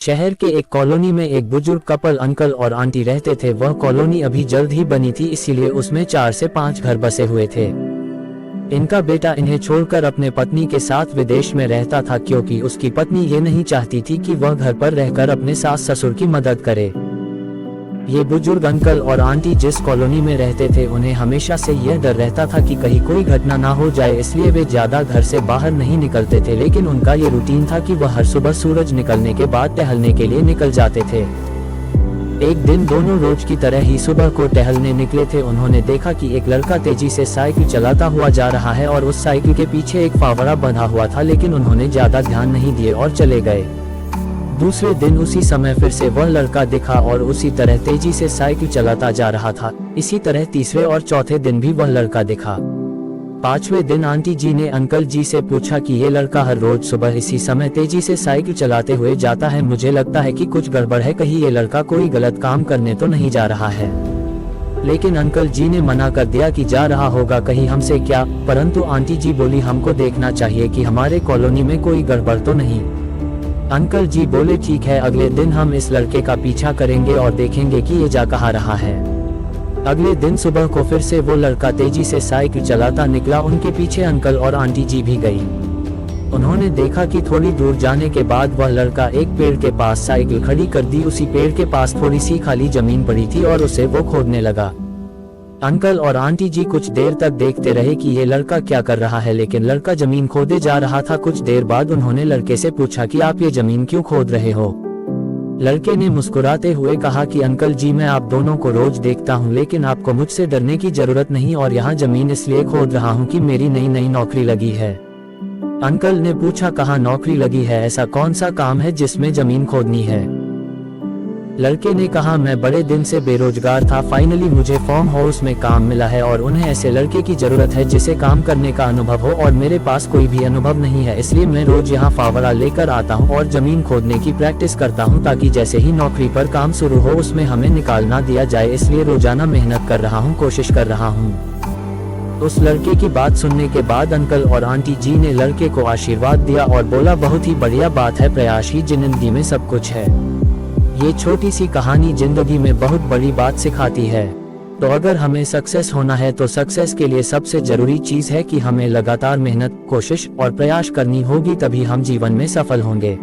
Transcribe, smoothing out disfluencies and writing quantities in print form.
शहर के एक कॉलोनी में एक बुजुर्ग कपल अंकल और आंटी रहते थे। वह कॉलोनी अभी जल्द ही बनी थी, इसीलिए उसमें 4 से 5 घर बसे हुए थे। इनका बेटा इन्हें छोड़कर अपने पत्नी के साथ विदेश में रहता था, क्योंकि उसकी पत्नी ये नहीं चाहती थी कि वह घर पर रहकर अपने सास ससुर की मदद करे। ये बुजुर्ग अंकल और आंटी जिस कॉलोनी में रहते थे, उन्हें हमेशा से यह डर रहता था कि कहीं कोई घटना ना हो जाए, इसलिए वे ज्यादा घर से बाहर नहीं निकलते थे। लेकिन उनका ये रूटीन था कि वह हर सुबह सूरज निकलने के बाद टहलने के लिए निकल जाते थे। एक दिन दोनों रोज की तरह ही सुबह को टहलने निकले थे। उन्होंने देखा कि एक लड़का तेजी से साइकिल चलाता हुआ जा रहा है और उस साइकिल के पीछे एक फावड़ा बंधा हुआ था, लेकिन उन्होंने ज्यादा ध्यान नहीं दिए और चले गए। दूसरे दिन उसी समय फिर से वह लड़का दिखा और उसी तरह तेजी से साइकिल चलाता जा रहा था। इसी तरह तीसरे और चौथे दिन भी वह लड़का दिखा। 5वें दिन आंटी जी ने अंकल जी से पूछा कि ये लड़का हर रोज सुबह इसी समय तेजी से साइकिल चलाते हुए जाता है, मुझे लगता है कि कुछ गड़बड़ है, कहीं ये लड़का कोई गलत काम करने तो नहीं जा रहा है। लेकिन अंकल जी ने मना कर दिया कि जा रहा होगा, कहीं हमसे क्या। परंतु आंटी जी बोली, हमको देखना चाहिए कि हमारे कॉलोनी में कोई गड़बड़ तो नहीं। अंकल जी बोले, ठीक है, अगले दिन हम इस लड़के का पीछा करेंगे और देखेंगे कि ये जा कहाँ रहा है। अगले दिन सुबह को फिर से वो लड़का तेजी से साइकिल चलाता निकला। उनके पीछे अंकल और आंटी जी भी गई। उन्होंने देखा कि थोड़ी दूर जाने के बाद वह लड़का एक पेड़ के पास साइकिल खड़ी कर दी। उसी पेड़ के पास थोड़ी सी खाली जमीन पड़ी थी और उसे वो खोदने लगा। अंकल और आंटी जी कुछ देर तक देखते रहे कि ये लड़का क्या कर रहा है, लेकिन लड़का जमीन खोदे जा रहा था। कुछ देर बाद उन्होंने लड़के से पूछा कि आप ये जमीन क्यों खोद रहे हो। लड़के ने मुस्कुराते हुए कहा कि अंकल जी, मैं आप दोनों को रोज देखता हूँ, लेकिन आपको मुझसे डरने की जरूरत नहीं, और यहाँ जमीन इसलिए खोद रहा हूँ कि मेरी नई नई नौकरी लगी है। अंकल ने पूछा, कहाँ नौकरी लगी है, ऐसा कौन सा काम है जिसमें जमीन खोदनी है। लड़के ने कहा, मैं बड़े दिन से बेरोजगार था, फाइनली मुझे फार्म हाउस में काम मिला है और उन्हें ऐसे लड़के की जरूरत है जिसे काम करने का अनुभव हो, और मेरे पास कोई भी अनुभव नहीं है, इसलिए मैं रोज यहाँ फावड़ा लेकर आता हूँ और जमीन खोदने की प्रैक्टिस करता हूँ, ताकि जैसे ही नौकरी पर काम शुरू हो उसमें हमें निकाल ना दिया जाए। इसलिए रोजाना मेहनत कर रहा हूँ, कोशिश कर रहा हूँ। उस लड़के की बात सुनने के बाद अंकल और आंटी जी ने लड़के को आशीर्वाद दिया और बोला, बहुत ही बढ़िया बात है, प्रयास ही जिंदगी में सब कुछ है। ये छोटी सी कहानी जिंदगी में बहुत बड़ी बात सिखाती है। तो अगर हमें सक्सेस होना है तो सक्सेस के लिए सबसे जरूरी चीज है कि हमें लगातार मेहनत, कोशिश और प्रयास करनी होगी, तभी हम जीवन में सफल होंगे।